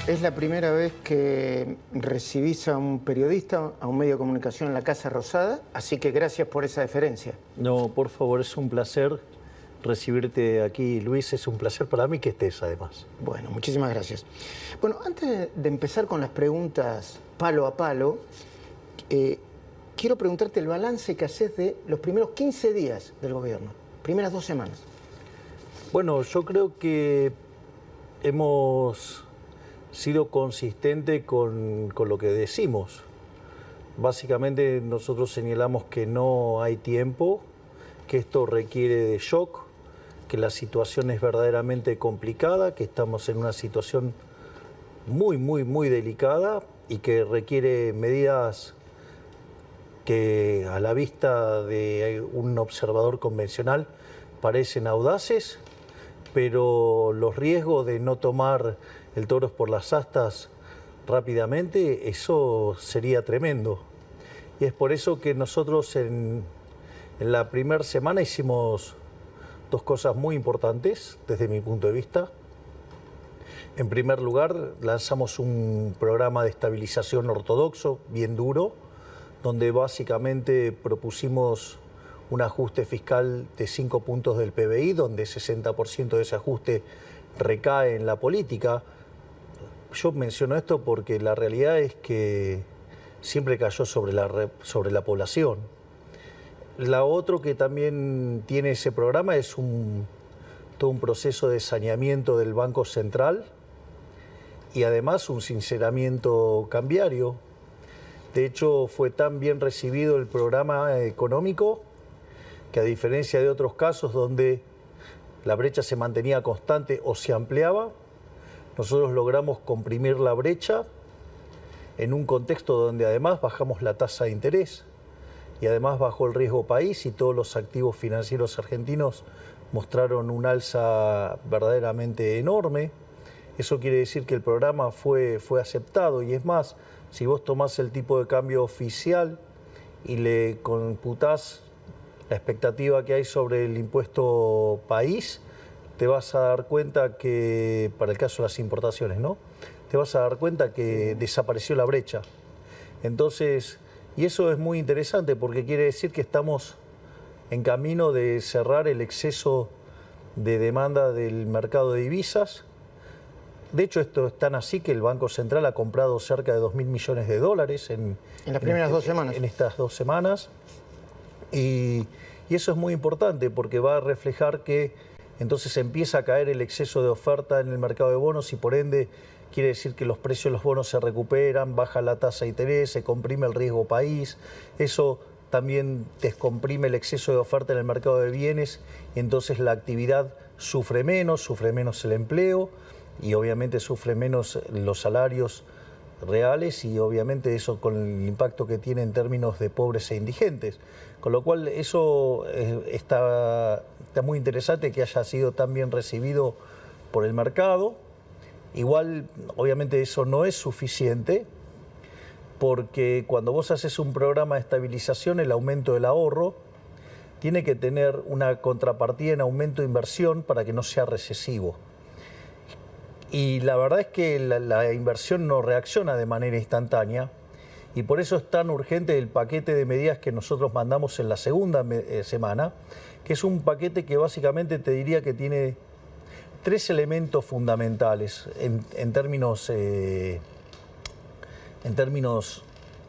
Es la primera vez que recibís a un periodista, a un medio de comunicación en la Casa Rosada, así que gracias por esa deferencia. No, por favor, es un placer recibirte aquí, Luis. Es un placer para mí que estés, además. Bueno, muchísimas gracias. Bueno, antes de empezar con las preguntas palo a palo, quiero preguntarte el balance que haces de los primeros 15 días del gobierno, primeras 2 semanas. Bueno, yo creo que hemos sido consistentes con lo que decimos. Básicamente nosotros señalamos que no hay tiempo, que esto requiere de shock, que la situación es verdaderamente complicada, que estamos en una situación muy delicada y que requiere medidas que a la vista de un observador convencional parecen audaces, pero los riesgos de no tomar el toro por las astas rápidamente, eso sería tremendo. Y es por eso que nosotros en la primera semana hicimos 2 cosas muy importantes desde mi punto de vista. En primer lugar, lanzamos un programa de estabilización ortodoxo, bien duro, donde básicamente propusimos un ajuste fiscal de 5 puntos del PBI, donde 60% de ese ajuste recae en la política. Yo menciono esto porque la realidad es que siempre cayó sobre la población. La otra que también tiene ese programa es todo un proceso de saneamiento del Banco Central y además un sinceramiento cambiario. De hecho, fue tan bien recibido el programa económico que, a diferencia de otros casos donde la brecha se mantenía constante o se ampliaba, nosotros logramos comprimir la brecha en un contexto donde además bajamos la tasa de interés y además bajó el riesgo país y todos los activos financieros argentinos mostraron un alza verdaderamente enorme. Eso quiere decir que el programa fue aceptado y es más, si vos tomás el tipo de cambio oficial y le computás la expectativa que hay sobre el impuesto país, te vas a dar cuenta que, para el caso de las importaciones, ¿no? Te vas a dar cuenta que desapareció la brecha. Entonces, y eso es muy interesante porque quiere decir que estamos en camino de cerrar el exceso de demanda del mercado de divisas. De hecho, esto es tan así que el Banco Central ha comprado cerca de 2.000 millones de dólares en las primeras 2 semanas. En estas 2 semanas. Y eso es muy importante porque va a reflejar que entonces empieza a caer el exceso de oferta en el mercado de bonos y por ende quiere decir que los precios de los bonos se recuperan, baja la tasa de interés, se comprime el riesgo país. Eso también descomprime el exceso de oferta en el mercado de bienes y entonces la actividad sufre menos el empleo y obviamente sufre menos los salarios reales y obviamente eso con el impacto que tiene en términos de pobres e indigentes. Con lo cual eso está muy interesante que haya sido tan bien recibido por el mercado. Igual, obviamente eso no es suficiente porque cuando vos haces un programa de estabilización, el aumento del ahorro tiene que tener una contrapartida en aumento de inversión para que no sea recesivo. Y la verdad es que la inversión no reacciona de manera instantánea y por eso es tan urgente el paquete de medidas que nosotros mandamos en la segunda semana, que es un paquete que básicamente te diría que tiene 3 elementos fundamentales en términos de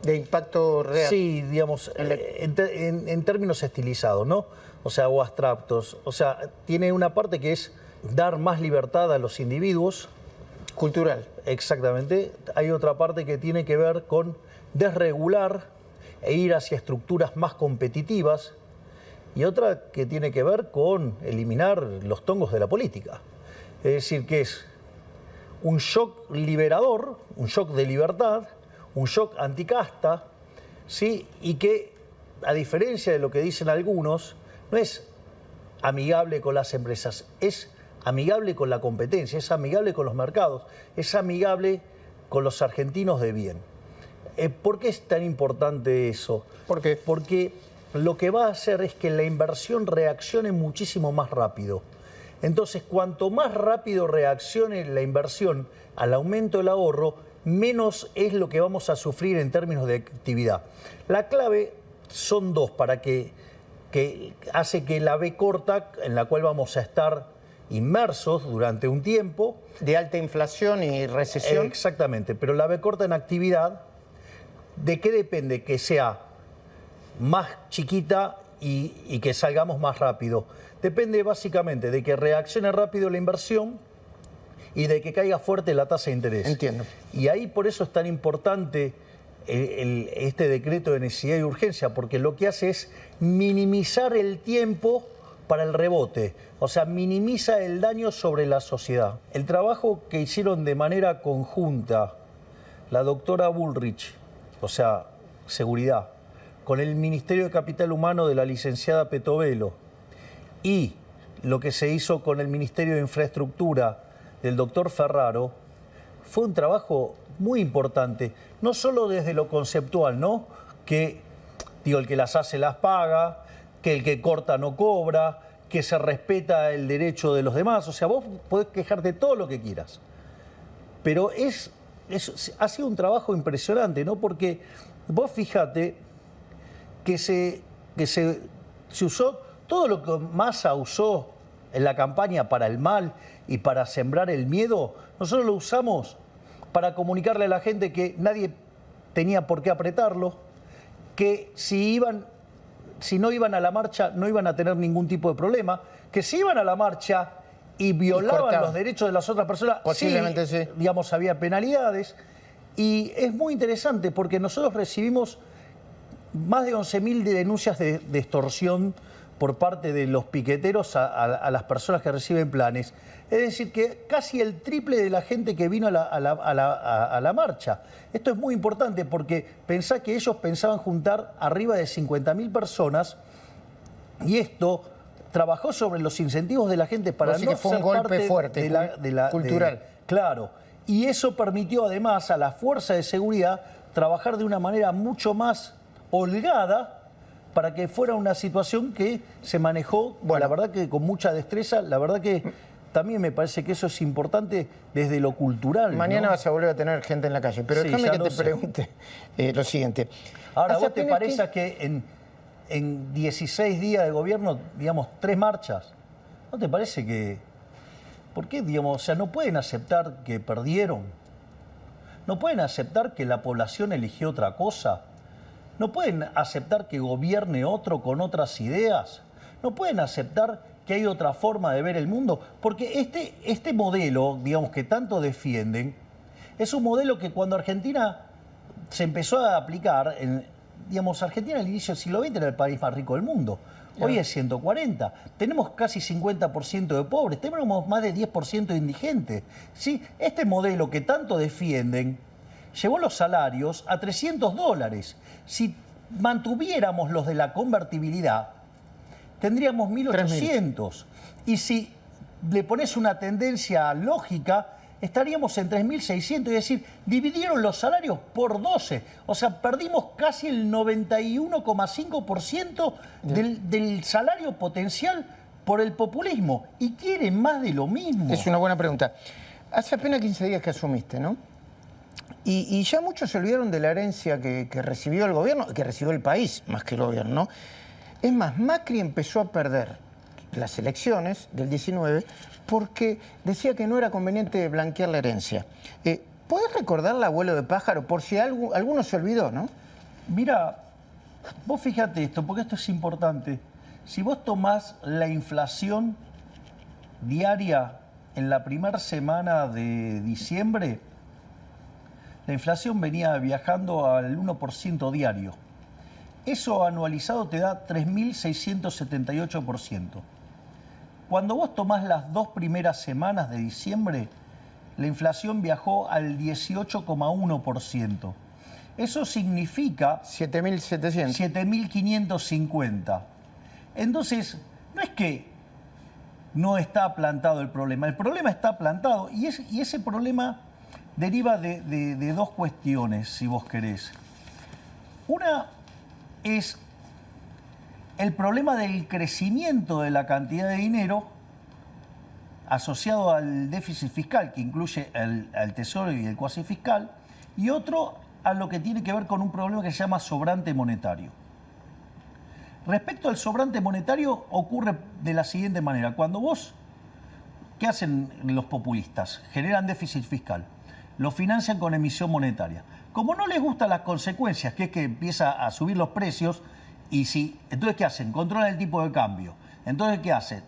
impacto real. Sí, digamos, en términos estilizados, ¿no? O sea, o abstractos. O sea, tiene una parte que es dar más libertad a los individuos. Cultural. Exactamente. Hay otra parte que tiene que ver con desregular e ir hacia estructuras más competitivas. Y otra que tiene que ver con eliminar los tongos de la política. Es decir, que es un shock liberador, un shock de libertad, un shock anticasta, ¿sí? Y que, a diferencia de lo que dicen algunos, no es amigable con las empresas, es amigable con la competencia, es amigable con los mercados, es amigable con los argentinos de bien. ¿Por qué es tan importante eso? ¿Por qué? Porque lo que va a hacer es que la inversión reaccione muchísimo más rápido. Entonces, cuanto más rápido reaccione la inversión al aumento del ahorro, menos es lo que vamos a sufrir en términos de actividad. La clave son dos para que hace que la V corta, en la cual vamos a estar inmersos durante un tiempo. De alta inflación y recesión. Exactamente, pero la V corta en actividad, ¿de qué depende? Que sea más chiquita y que salgamos más rápido. Depende básicamente de que reaccione rápido la inversión y de que caiga fuerte la tasa de interés. Entiendo. Y ahí por eso es tan importante este decreto de necesidad y urgencia, porque lo que hace es minimizar el tiempo para el rebote, o sea, minimiza el daño sobre la sociedad. El trabajo que hicieron de manera conjunta la doctora Bullrich, o sea, seguridad, con el Ministerio de Capital Humano de la licenciada Petovelo y lo que se hizo con el Ministerio de Infraestructura del doctor Ferraro, fue un trabajo muy importante, no solo desde lo conceptual, ¿no? Que, digo, el que las hace las paga, que el que corta no cobra, que se respeta el derecho de los demás. O sea, vos podés quejarte de todo lo que quieras. Pero ha sido un trabajo impresionante, ¿no? Porque vos fíjate que se usó todo lo que Massa usó en la campaña para el mal y para sembrar el miedo, nosotros lo usamos para comunicarle a la gente que nadie tenía por qué apretarlo, que si no iban a la marcha no iban a tener ningún tipo de problema, que si iban a la marcha y violaban los derechos de las otras personas, posiblemente sí, digamos, había penalidades. Y es muy interesante porque nosotros recibimos más de 11.000 denuncias de extorsión por parte de los piqueteros a las personas que reciben planes. Es decir, que casi el triple de la gente que vino a la marcha. Esto es muy importante porque pensá que ellos pensaban juntar arriba de 50.000 personas y esto trabajó sobre los incentivos de la gente para no que fue un golpe fuerte, cultural. Claro. Y eso permitió además a la fuerza de seguridad trabajar de una manera mucho más holgada para que fuera una situación que se manejó, la verdad que con mucha destreza. La verdad que también me parece que eso es importante desde lo cultural. Mañana ¿no? vas a volver a tener gente en la calle, pero déjame que te pregunte lo siguiente. Ahora, ¿vos te parece que en 16 días de gobierno, digamos, 3 marchas, ¿no te parece que... ¿Por qué, digamos, o sea, no pueden aceptar que perdieron? ¿No pueden aceptar que la población eligió otra cosa? ¿No pueden aceptar que gobierne otro con otras ideas? ¿No pueden aceptar que hay otra forma de ver el mundo? Porque este modelo, digamos, que tanto defienden, es un modelo que cuando Argentina se empezó a aplicar, digamos, Argentina al inicio del siglo XX era el país más rico del mundo. Hoy es 140. Tenemos casi 50% de pobres, tenemos más de 10% de indigentes. ¿Sí? Este modelo que tanto defienden llevó los salarios a $300. Si mantuviéramos los de la convertibilidad, tendríamos 1.800. Y si le pones una tendencia lógica, estaríamos en 3.600. Es decir, dividieron los salarios por 12. O sea, perdimos casi el 91,5% del salario potencial por el populismo. Y quieren más de lo mismo. Es una buena pregunta. Hace apenas 15 días que asumiste, ¿no? Y ya muchos se olvidaron de la herencia que recibió el gobierno, que recibió el país, más que el gobierno, ¿no? Es más, Macri empezó a perder las elecciones del 19 porque decía que no era conveniente blanquear la herencia. ¿Podés recordar el abuelo de pájaro? Por si alguno se olvidó, ¿no? Mira, vos fíjate esto, porque esto es importante. Si vos tomás la inflación diaria en la primera semana de diciembre, la inflación venía viajando al 1% diario. Eso anualizado te da 3.678%. Cuando vos tomás las 2 primeras semanas de diciembre, la inflación viajó al 18,1%. Eso significa 7.700. 7.550. Entonces, no es que no está plantado el problema está plantado y ese problema deriva de 2 cuestiones, si vos querés. Una es el problema del crecimiento de la cantidad de dinero asociado al déficit fiscal, que incluye al tesoro y el cuasi fiscal, y otro a lo que tiene que ver con un problema que se llama sobrante monetario. Respecto al sobrante monetario, ocurre de la siguiente manera. Cuando vos, ¿qué hacen los populistas? Generan déficit fiscal, lo financian con emisión monetaria. Como no les gustan las consecuencias, que es que empieza a subir los precios, entonces ¿qué hacen? Controlan el tipo de cambio. Entonces, ¿qué hacen?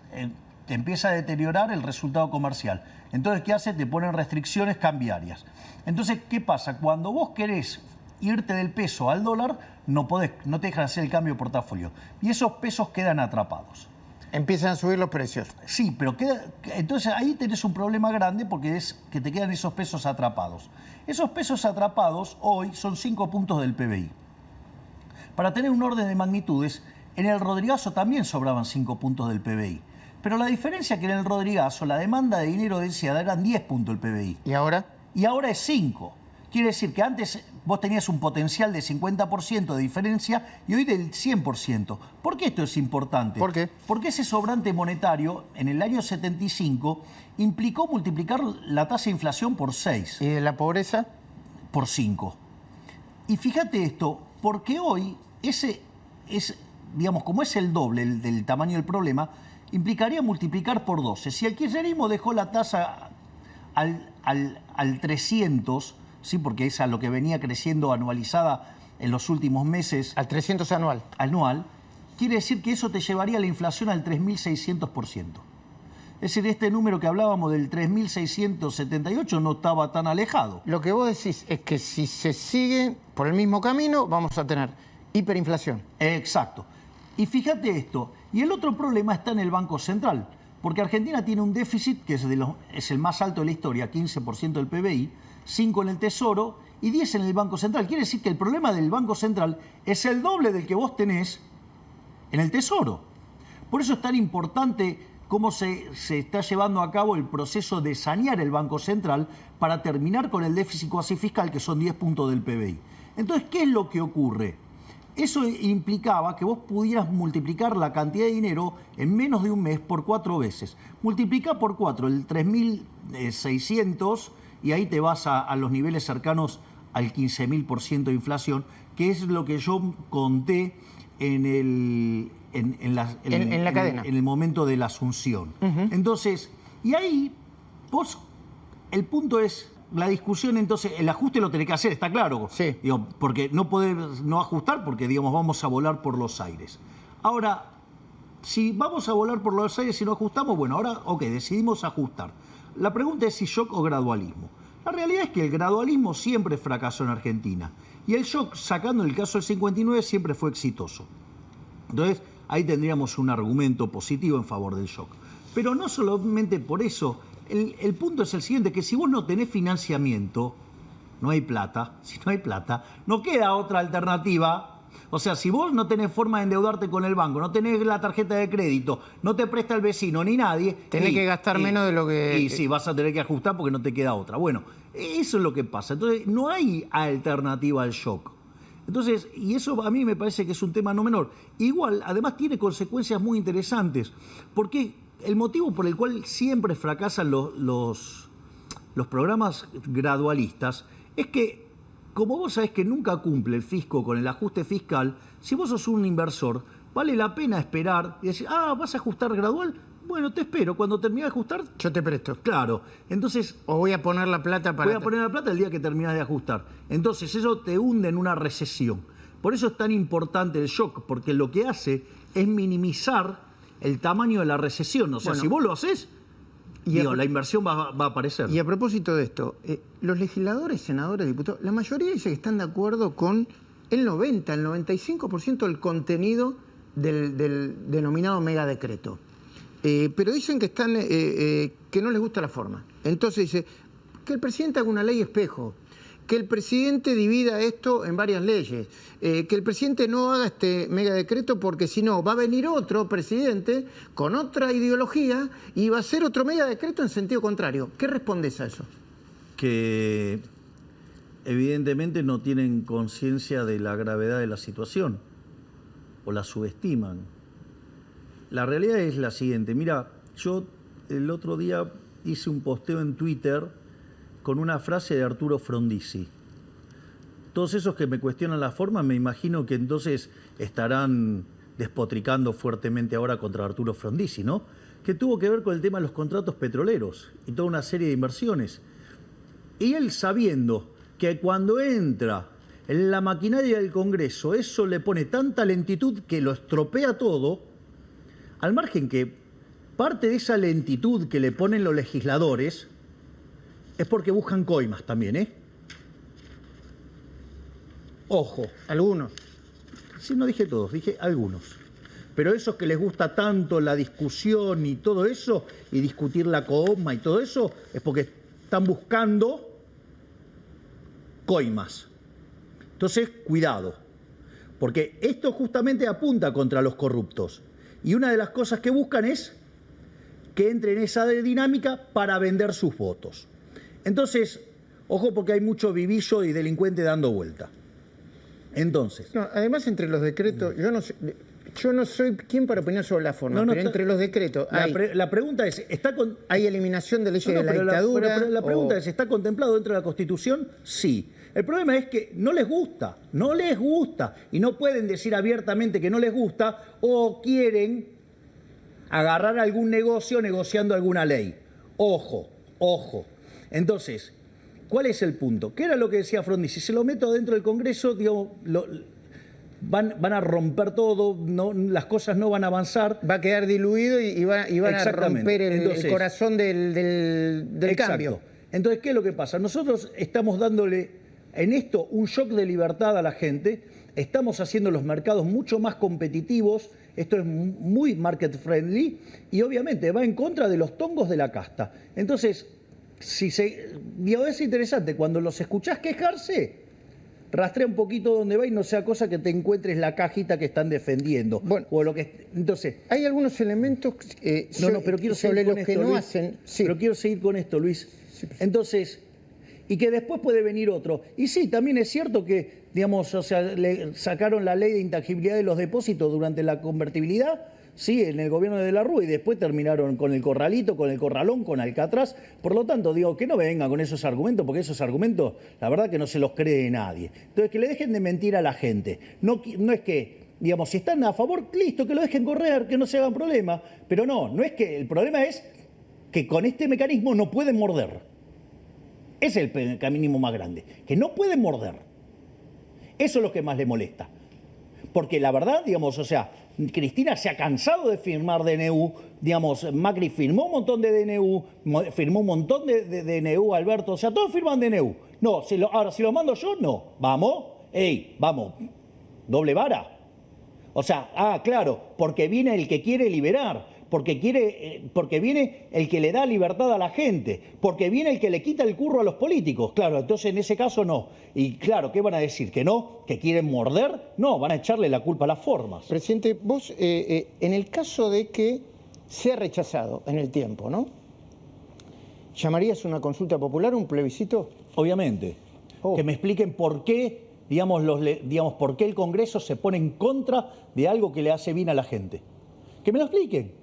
Te empieza a deteriorar el resultado comercial. Entonces, ¿qué hace? Te ponen restricciones cambiarias. Entonces, ¿qué pasa? Cuando vos querés irte del peso al dólar, no te dejan hacer el cambio de portafolio. Y esos pesos quedan atrapados. Empiezan a subir los precios. Sí, pero entonces ahí tenés un problema grande porque es que te quedan esos pesos atrapados. Esos pesos atrapados hoy son 5 puntos del PBI. Para tener un orden de magnitudes, en el Rodrigazo también sobraban 5 puntos del PBI. Pero la diferencia es que en el Rodrigazo la demanda de dinero deseada eran 10 puntos del PBI. ¿Y ahora? Y ahora es 5. Quiere decir que antes vos tenías un potencial de 50% de diferencia y hoy del 100%. ¿Por qué esto es importante? ¿Por qué? Porque ese sobrante monetario en el año 75 implicó multiplicar la tasa de inflación por 6. ¿Y de la pobreza? Por 5. Y fíjate esto, porque hoy digamos, como es el doble del tamaño del problema, implicaría multiplicar por 12. Si el kirchnerismo dejó la tasa al 300, ¿sí? Porque es a lo que venía creciendo anualizada en los últimos meses. Al 300 anual. Anual, quiere decir que eso te llevaría la inflación al 3.600%. Es decir, este número que hablábamos del 3.678 no estaba tan alejado. Lo que vos decís es que si se sigue por el mismo camino, vamos a tener hiperinflación. Exacto. Y fíjate esto, y el otro problema está en el Banco Central, porque Argentina tiene un déficit que es el más alto de la historia, 15% del PBI, 5 en el Tesoro y 10 en el Banco Central. Quiere decir que el problema del Banco Central es el doble del que vos tenés en el Tesoro. Por eso es tan importante cómo se está llevando a cabo el proceso de sanear el Banco Central para terminar con el déficit cuasi fiscal, que son 10 puntos del PBI. Entonces, ¿qué es lo que ocurre? Eso implicaba que vos pudieras multiplicar la cantidad de dinero en menos de un mes por 4 veces. Multiplicá por 4 el 3.600 y ahí te vas a los niveles cercanos al 15.000% de inflación, que es lo que yo conté en la cadena. En el momento de la asunción. Entonces, y ahí vos, el punto es, la discusión, entonces, el ajuste lo tenés que hacer, está claro. Sí. Digo, porque no podés no ajustar, porque, digamos, vamos a volar por los aires. Ahora, si vamos a volar por los aires y no ajustamos, bueno, ahora, ok, decidimos ajustar. La pregunta es si shock o gradualismo. La realidad es que el gradualismo siempre fracasó en Argentina. Y el shock, sacando el caso del 59, siempre fue exitoso. Entonces, ahí tendríamos un argumento positivo en favor del shock. Pero no solamente por eso. El punto es el siguiente, que si vos no tenés financiamiento, no hay plata. Si no hay plata, no queda otra alternativa. O sea, si vos no tenés forma de endeudarte con el banco, no tenés la tarjeta de crédito, no te presta el vecino ni nadie... Tenés que gastar menos de lo que... Y sí, vas a tener que ajustar porque no te queda otra. Bueno, eso es lo que pasa. Entonces, no hay alternativa al shock. Entonces, y eso a mí me parece que es un tema no menor. Igual, además tiene consecuencias muy interesantes, porque el motivo por el cual siempre fracasan los programas gradualistas es que, como vos sabés que nunca cumple el fisco con el ajuste fiscal, si vos sos un inversor, vale la pena esperar y decir, ¿vas a ajustar gradual? Bueno, te espero. Cuando termine de ajustar... Yo te presto. Claro. Entonces... O voy a poner la plata para... Voy a poner la plata el día que terminas de ajustar. Entonces, eso te hunde en una recesión. Por eso es tan importante el shock, porque lo que hace es minimizar el tamaño de la recesión. O sea, si vos lo haces, la inversión va a aparecer. Y a propósito de esto, los legisladores, senadores, diputados, la mayoría dice que están de acuerdo con el 95% del contenido del denominado megadecreto. Pero dicen que están que no les gusta la forma. Entonces dice que el presidente haga una ley espejo, que el presidente divida esto en varias leyes, que el presidente no haga este megadecreto porque si no va a venir otro presidente con otra ideología y va a hacer otro megadecreto en sentido contrario. ¿Qué respondes a eso? Que evidentemente no tienen conciencia de la gravedad de la situación o la subestiman. La realidad es la siguiente. Mira, yo el otro día hice un posteo en Twitter con una frase de Arturo Frondizi. Todos esos que me cuestionan la forma, me imagino que entonces estarán despotricando fuertemente ahora contra Arturo Frondizi, ¿no? Que tuvo que ver con el tema de los contratos petroleros y toda una serie de inversiones. Y él, sabiendo que cuando entra en la maquinaria del Congreso, eso le pone tanta lentitud que lo estropea todo, al margen que parte de esa lentitud que le ponen los legisladores es porque buscan coimas también, ¿eh? Ojo. Algunos. Sí, no dije todos, dije algunos. Pero esos que les gusta tanto la discusión y todo eso, y discutir la coma y todo eso, es porque están buscando coimas. Entonces, cuidado, porque esto justamente apunta contra los corruptos. Y una de las cosas que buscan es que entre en esa dinámica para vender sus votos. Entonces, ojo, porque hay mucho vivillo y delincuente dando vuelta. Entonces. No, además, entre los decretos, yo no soy quien para opinar sobre la forma, pero entre los decretos la pregunta es, ¿hay eliminación de leyes de la dictadura? Pero la pregunta es, ¿está contemplado dentro de la Constitución? Sí. El problema es que no les gusta, y no pueden decir abiertamente que no les gusta o quieren agarrar algún negocio negociando alguna ley. Ojo. Entonces, ¿cuál es el punto? ¿Qué era lo que decía Frondizi? Si se lo meto dentro del Congreso, digamos, van a romper todo, las cosas no van a avanzar. Va a quedar diluido y van a romper el corazón del cambio. Entonces, ¿qué es lo que pasa? Nosotros estamos dándole en esto un shock de libertad a la gente, estamos haciendo los mercados mucho más competitivos, esto es muy market friendly y obviamente va en contra de los tongos de la casta. Entonces, es interesante, cuando los escuchás quejarse, rastrea un poquito donde va y no sea cosa que te encuentres la cajita que están defendiendo. Bueno, o lo que, entonces, hay algunos elementos pero quiero sobre los que no Luis, hacen. Sí. Pero quiero seguir con esto, Luis. Sí, entonces, y que después puede venir otro. Y sí, también es cierto que, digamos, o sea, le sacaron la ley de intangibilidad de los depósitos durante la convertibilidad, sí, en el gobierno de la Rúa, y después terminaron con el corralito, con el corralón, con Alcatraz. Por lo tanto, digo, que no vengan con esos argumentos, porque esos argumentos, la verdad que no se los cree nadie. Entonces, que le dejen de mentir a la gente. No es que, digamos, si están a favor, listo, que lo dejen correr, que no se hagan problema. Pero no es que, el problema es que con este mecanismo no pueden morder. Ese es el mecanismo más grande, que no pueden morder. Eso es lo que más le molesta. Porque la verdad, digamos, o sea, Cristina se ha cansado de firmar DNU, digamos, Macri firmó un montón de DNU, firmó un montón de DNU, Alberto, o sea, todos firman DNU. No, ahora si lo mando yo, no. Vamos, vamos, doble vara. O sea, claro, porque viene el que quiere liberar, porque viene el que le da libertad a la gente, porque viene el que le quita el curro a los políticos. Claro, entonces en ese caso no. Y claro, ¿qué van a decir? ¿Que no? ¿Que quieren morder? No, van a echarle la culpa a las formas. Presidente, vos, en el caso de que sea rechazado en el tiempo, ¿no? ¿Llamarías una consulta popular, un plebiscito? Obviamente. Que me expliquen por qué, digamos, por qué el Congreso se pone en contra de algo que le hace bien a la gente. Que me lo expliquen.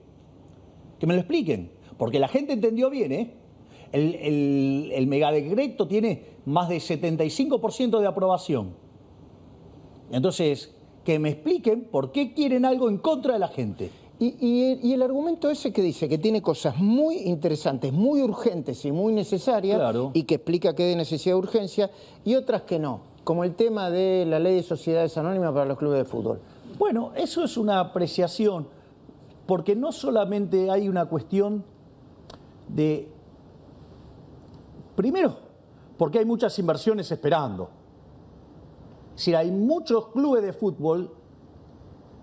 Que me lo expliquen, porque la gente entendió bien, ¿eh? El megadecreto tiene más de 75% de aprobación. Entonces, que me expliquen por qué quieren algo en contra de la gente. Y el argumento ese que dice que tiene cosas muy interesantes, muy urgentes y muy necesarias, claro, y que explica que hay necesidad de urgencia, y otras que no, como el tema de la ley de sociedades anónimas para los clubes de fútbol. Bueno, eso es una apreciación. Porque no solamente hay una cuestión de... Primero, porque hay muchas inversiones esperando. Es decir, hay muchos clubes de fútbol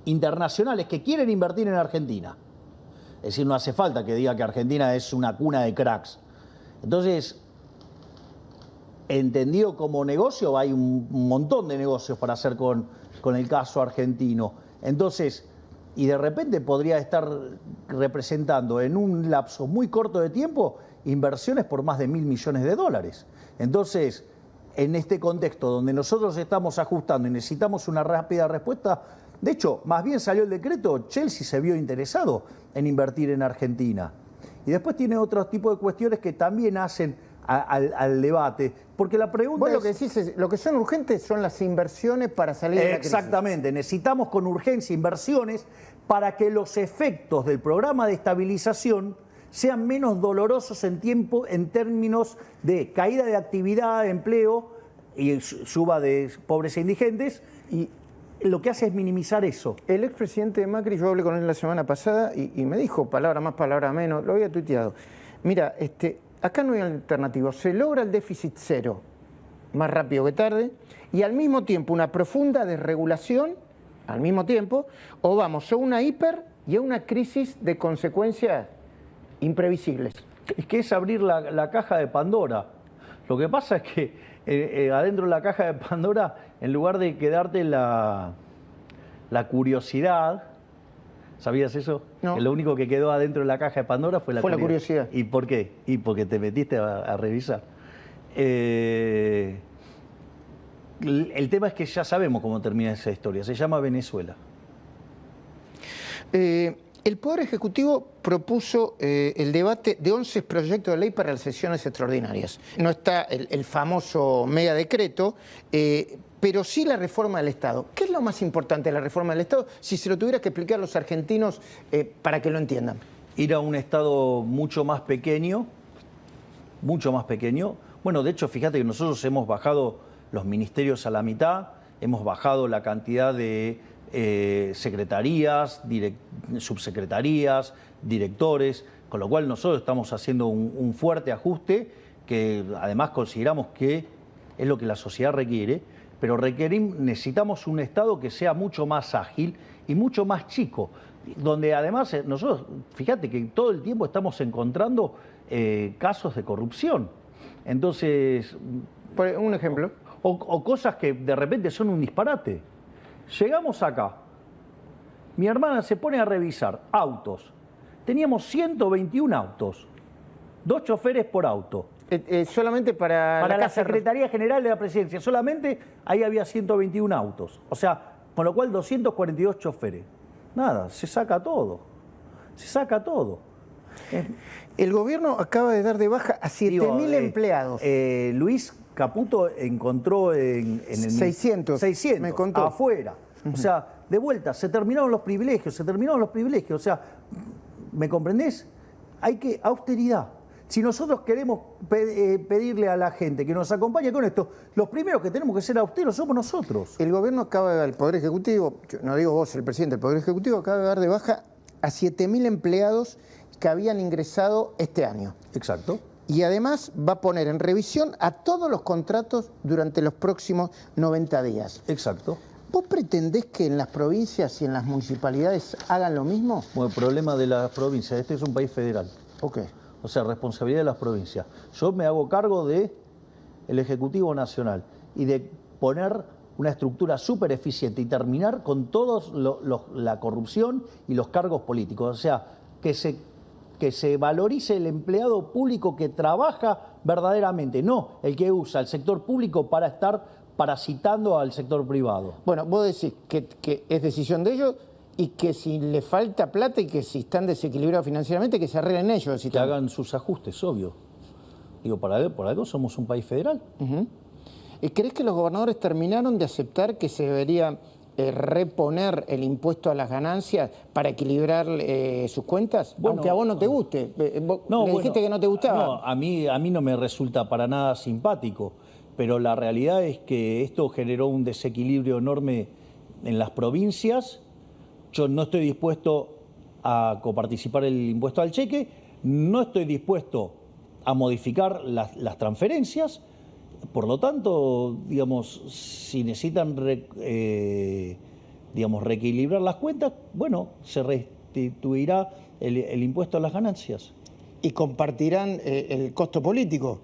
internacionales que quieren invertir en Argentina. Es decir, no hace falta que diga que Argentina es una cuna de cracks. Entonces, entendido como negocio, hay un montón de negocios para hacer con el caso argentino. Entonces... y de repente podría estar representando en un lapso muy corto de tiempo inversiones por más de $1.000 millones. Entonces, en este contexto donde nosotros estamos ajustando y necesitamos una rápida respuesta, de hecho, más bien salió el decreto, Chelsea se vio interesado en invertir en Argentina. Y después tiene otro tipo de cuestiones que también hacen al debate. Porque la pregunta Vos lo que decís es, lo que son urgentes son las inversiones para salir de la crisis. Exactamente, necesitamos con urgencia inversiones para que los efectos del programa de estabilización sean menos dolorosos en términos de caída de actividad, de empleo y suba de pobres e indigentes, y lo que hace es minimizar eso. El expresidente Macri, yo hablé con él la semana pasada y me dijo, palabra más, palabra menos, lo había tuiteado. Mira, acá no hay alternativa, se logra el déficit cero más rápido que tarde y al mismo tiempo una profunda desregulación, al mismo tiempo, o vamos a una hiper y a una crisis de consecuencias imprevisibles. Es que es abrir la caja de Pandora. Lo que pasa es que adentro de la caja de Pandora, en lugar de quedarte la curiosidad, ¿sabías eso? No. Que lo único que quedó adentro de la caja de Pandora fue la curiosidad. ¿Y por qué? Y porque te metiste a revisar. El tema es que ya sabemos cómo termina esa historia. Se llama Venezuela. El Poder Ejecutivo propuso el debate de 11 proyectos de ley para las sesiones extraordinarias. No está el famoso mega decreto, pero sí la reforma del Estado. ¿Qué es lo más importante de la reforma del Estado? Si se lo tuviera que explicar a los argentinos para que lo entiendan. Ir a un Estado mucho más pequeño. Bueno, de hecho, fíjate que nosotros hemos bajado los ministerios a la mitad, hemos bajado la cantidad de secretarías, subsecretarías, directores, con lo cual nosotros estamos haciendo un fuerte ajuste que además consideramos que es lo que la sociedad requiere, pero necesitamos un Estado que sea mucho más ágil y mucho más chico, donde además nosotros, fíjate que todo el tiempo estamos encontrando casos de corrupción. Entonces... Por un ejemplo. O cosas que de repente son un disparate. Llegamos acá, mi hermana se pone a revisar autos. Teníamos 121 autos, 2 choferes por auto. Solamente para la Secretaría General de la Presidencia, solamente ahí había 121 autos. O sea, con lo cual 242 choferes. Nada, se saca todo. El gobierno acaba de dar de baja a 7.000 empleados. Luis Caputo encontró en el 600 me contó. Afuera. O sea, de vuelta, se terminaron los privilegios. O sea, ¿me comprendés? Hay que austeridad. Si nosotros queremos pedirle a la gente que nos acompañe con esto, los primeros que tenemos que ser austeros somos nosotros. El gobierno el Poder Ejecutivo, no digo vos, el presidente del Poder Ejecutivo, acaba de dar de baja a 7.000 empleados que habían ingresado este año. Exacto. Y además va a poner en revisión a todos los contratos durante los próximos 90 días. Exacto. ¿Vos pretendés que en las provincias y en las municipalidades hagan lo mismo? Bueno, el problema de las provincias, este es un país federal. Ok. O sea, responsabilidad de las provincias. Yo me hago cargo del Ejecutivo Nacional y de poner una estructura súper eficiente y terminar con toda la corrupción y los cargos políticos. O sea, que se valorice el empleado público que trabaja verdaderamente, no el que usa el sector público para estar parasitando al sector privado. Bueno, vos decís que es decisión de ellos y que si le falta plata y que si están desequilibrados financieramente, que se arreglen ellos. Que hagan sus ajustes, obvio. Digo, por algo somos un país federal. ¿Crees que los gobernadores terminaron de aceptar que se debería reponer el impuesto a las ganancias para equilibrar sus cuentas? Bueno, aunque a vos no te guste. Dijiste que no te gustaba. No, a mí no me resulta para nada simpático, pero la realidad es que esto generó un desequilibrio enorme en las provincias. Yo no estoy dispuesto a coparticipar el impuesto al cheque, no estoy dispuesto a modificar las transferencias. Por lo tanto, digamos, si necesitan reequilibrar las cuentas, bueno, se restituirá el impuesto a las ganancias. ¿Y compartirán el costo político?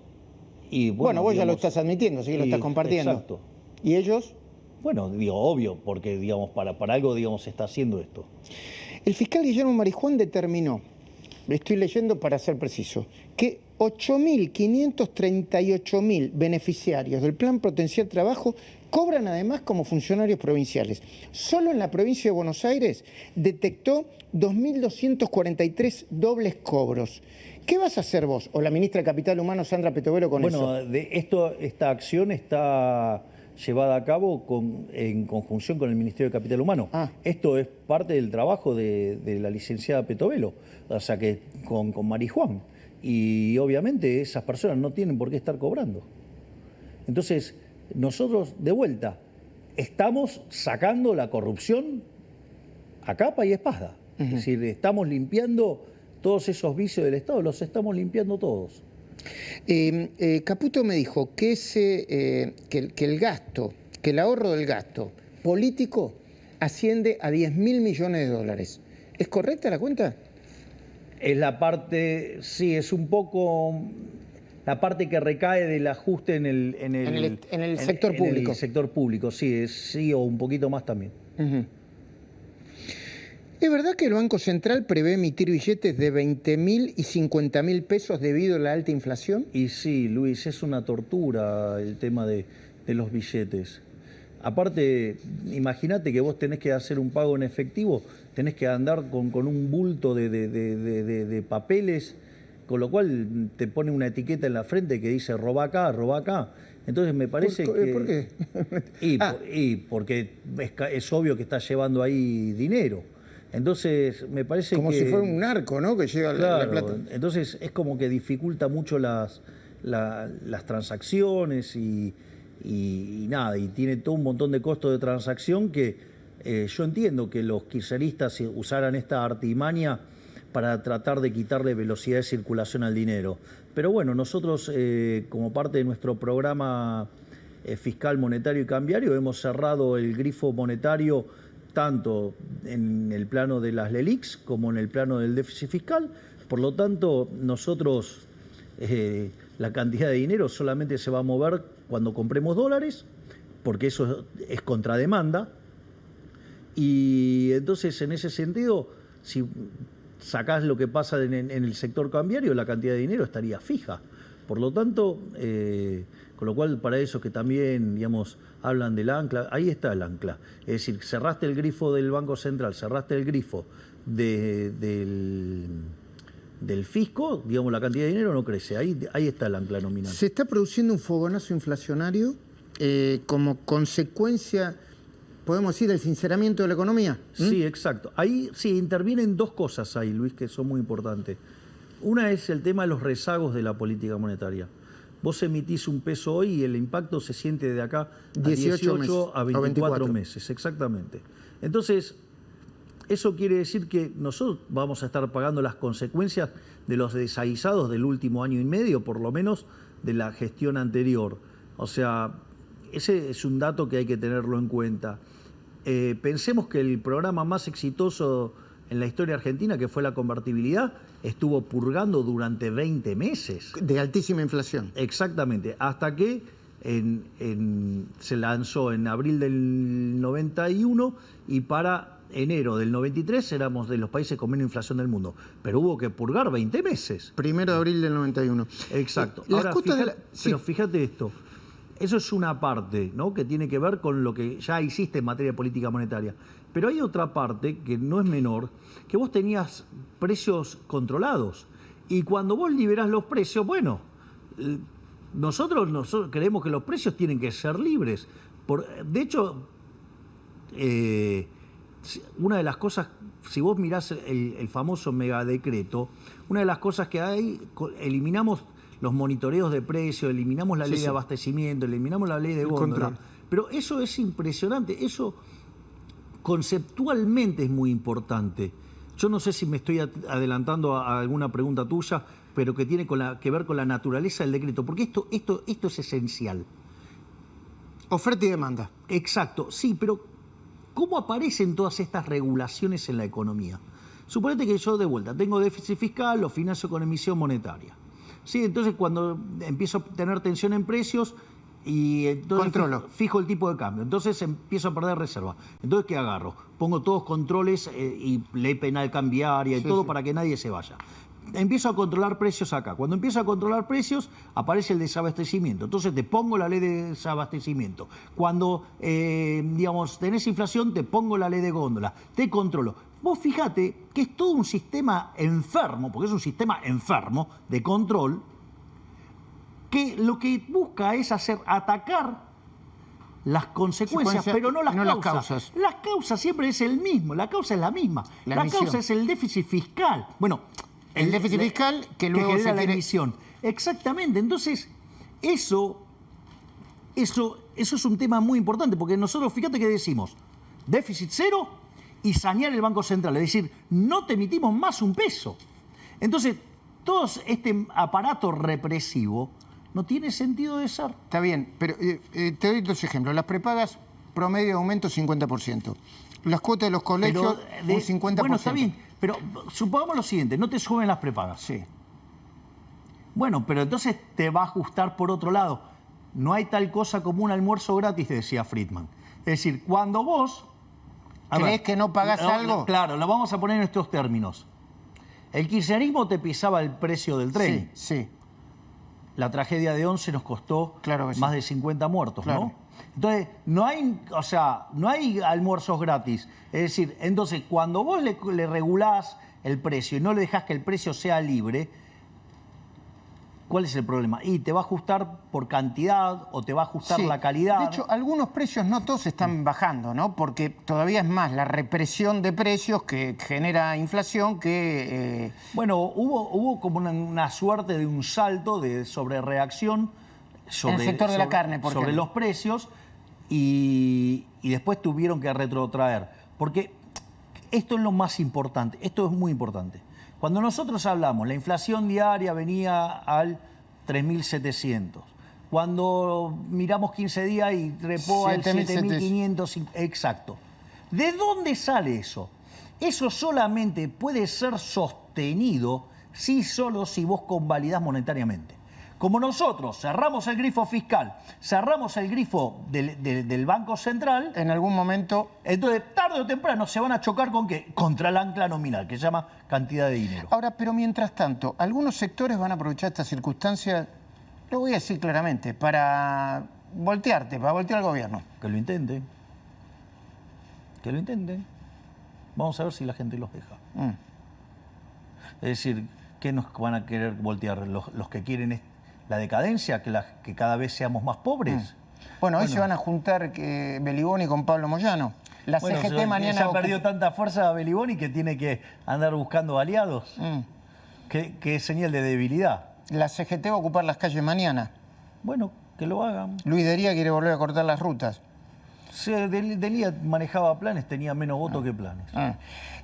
Y bueno, vos ya lo estás admitiendo, así que lo estás compartiendo. Exacto. ¿Y ellos? Bueno, digo, obvio, porque digamos, para algo se está haciendo esto. El fiscal Guillermo Marijuán determinó, estoy leyendo para ser preciso, que 8.538.000 beneficiarios del Plan Potenciar Trabajo cobran además como funcionarios provinciales. Solo en la provincia de Buenos Aires detectó 2.243 dobles cobros. ¿Qué vas a hacer vos o la ministra de Capital Humano, Sandra Petovelo, con eso? Bueno, esta acción está llevada a cabo en conjunción con el Ministerio de Capital Humano. Esto es parte del trabajo de la licenciada Petovelo, o sea que con Marijuán. Y obviamente esas personas no tienen por qué estar cobrando. Entonces, nosotros, de vuelta, estamos sacando la corrupción a capa y espada. Es decir, estamos limpiando todos esos vicios del Estado, los estamos limpiando todos. Caputo me dijo que el gasto, que el ahorro del gasto político asciende a 10.000 millones de dólares. ¿Es correcta la cuenta? Es la parte, sí, es un poco la parte que recae del ajuste en el sector público. En el sector público, sí, o un poquito más también. ¿Es verdad que el Banco Central prevé emitir billetes de 20.000 y 50.000 pesos debido a la alta inflación? Y sí, Luis, es una tortura el tema de los billetes. Aparte, imagínate que vos tenés que hacer un pago en efectivo, tenés que andar con un bulto de papeles, con lo cual te pone una etiqueta en la frente que dice roba acá, roba acá. Entonces me parece que... ¿Por qué? Porque es obvio que estás llevando ahí dinero. Entonces me parece como que... si fuera un narco, ¿no? Que llega la plata. Entonces es como que dificulta mucho las transacciones y nada, y tiene todo un montón de costos de transacción que yo entiendo que los kirchneristas usaran esta artimaña para tratar de quitarle velocidad de circulación al dinero. Pero bueno, nosotros como parte de nuestro programa fiscal, monetario y cambiario hemos cerrado el grifo monetario tanto en el plano de las LELIQs como en el plano del déficit fiscal. Por lo tanto, nosotros la cantidad de dinero solamente se va a mover cuando compremos dólares, porque eso es contrademanda. Y entonces, en ese sentido, si sacás lo que pasa en el sector cambiario, la cantidad de dinero estaría fija. Por lo tanto, con lo cual, para eso que también, digamos, hablan del ancla, ahí está el ancla. Es decir, cerraste el grifo del Banco Central, cerraste el grifo del fisco, digamos, la cantidad de dinero no crece. Ahí está el ancla nominal. ¿Se está produciendo un fogonazo inflacionario como consecuencia, podemos decir, del sinceramiento de la economía? Sí, exacto. Ahí sí intervienen dos cosas ahí, Luis, que son muy importantes. Una es el tema de los rezagos de la política monetaria. Vos emitís un peso hoy y el impacto se siente de acá a 18 a 24 meses, exactamente. Entonces, eso quiere decir que nosotros vamos a estar pagando las consecuencias de los desaguisados del último año y medio, por lo menos de la gestión anterior. O sea, ese es un dato que hay que tenerlo en cuenta. Pensemos que el programa más exitoso en la historia argentina, que fue la convertibilidad, estuvo purgando durante 20 meses. De altísima inflación. Exactamente, hasta que se lanzó en abril del 91 y para enero del 93 éramos de los países con menos inflación del mundo. Pero hubo que purgar 20 meses. 1 de abril del 91. Exacto. Ahora, pero fíjate esto. Eso es una parte, ¿no?, que tiene que ver con lo que ya hiciste en materia de política monetaria. Pero hay otra parte, que no es menor, que vos tenías precios controlados. Y cuando vos liberás los precios, bueno, nosotros creemos que los precios tienen que ser libres. De hecho, una de las cosas, si vos mirás el famoso megadecreto, una de las cosas que hay, eliminamos los monitoreos de precios, eliminamos la ley de abastecimiento, eliminamos la ley de góndola. Pero eso es impresionante, eso conceptualmente es muy importante. Yo no sé si me estoy adelantando a alguna pregunta tuya, pero que tiene que ver con la naturaleza del decreto, porque esto es esencial. Oferta y demanda. Exacto, sí, pero ¿cómo aparecen todas estas regulaciones en la economía? Suponete que yo de vuelta tengo déficit fiscal, lo financio con emisión monetaria. Sí, entonces cuando empiezo a tener tensión en precios y entonces fijo el tipo de cambio, entonces empiezo a perder reserva. Entonces, ¿qué agarro? Pongo todos controles y ley penal cambiaria y todo para que nadie se vaya. empiezo a controlar precios acá. Cuando empiezo a controlar precios, aparece el desabastecimiento. Entonces te pongo la ley de desabastecimiento. Cuando, digamos, tenés inflación, te pongo la ley de góndola. Te controlo. Vos fíjate que es todo un sistema enfermo, porque es un sistema enfermo de control, que lo que busca es atacar las consecuencias, pero no las causas. Las causas siempre es el mismo, la causa es la misma. La causa es el déficit fiscal. Bueno, el déficit fiscal que luego genera se la emisión. Exactamente. Entonces, eso es un tema muy importante, porque nosotros, fíjate que decimos, déficit cero y sanear el Banco Central. Es decir, no te emitimos más un peso. Entonces, todo este aparato represivo no tiene sentido de ser. Está bien, pero te doy dos ejemplos. Las prepagas, promedio de aumento 50%. Las cuotas de los colegios, un 50%. Bueno, está bien, pero supongamos lo siguiente, no te suben las prepagas. Sí. Bueno, pero entonces te va a ajustar por otro lado. No hay tal cosa como un almuerzo gratis, decía Friedman. Es decir, cuando vos... ¿Crees que no pagás algo? Claro, lo vamos a poner en estos términos. El kirchnerismo te pisaba el precio del tren. Sí. La tragedia de Once nos costó más de 50 muertos, ¿no? Entonces, no hay almuerzos gratis. Es decir, entonces, cuando vos le regulás el precio y no le dejás que el precio sea libre, ¿cuál es el problema? Y te va a ajustar por cantidad o te va a ajustar la calidad. De hecho, algunos precios no todos están bajando, ¿no? Porque todavía es más la represión de precios que genera inflación que... Bueno, hubo como una suerte de un salto de sobrereacción en el sector de la carne, por sobre ejemplo. los precios y después tuvieron que retrotraer. Porque esto es lo más importante, esto es muy importante. Cuando nosotros hablamos, la inflación diaria venía al 3.700. Cuando miramos 15 días y trepó al 7.500. Exacto. ¿De dónde sale eso? Eso solamente puede ser sostenido solo si vos convalidás monetariamente. Como nosotros cerramos el grifo fiscal, cerramos el grifo del Banco Central... En algún momento... Entonces, tarde o temprano se van a chocar ¿con qué? Contra el ancla nominal, que se llama cantidad de dinero. Ahora, pero mientras tanto, algunos sectores van a aprovechar esta circunstancia, lo voy a decir claramente, para voltear al gobierno. Que lo intenten. Que lo intenten. Vamos a ver si la gente los deja. Es decir, ¿qué nos van a querer voltear? ¿Los que quieren la decadencia? ¿Que cada vez seamos más pobres? Bueno, hoy se van a juntar Beliboni con Pablo Moyano. La CGT mañana... Ya ha perdido tanta fuerza Beliboni que tiene que andar buscando aliados. Que es señal de debilidad. La CGT va a ocupar las calles mañana. Bueno, que lo hagan. Luis Dería quiere volver a cortar las rutas. Delía manejaba planes, tenía menos votos que planes.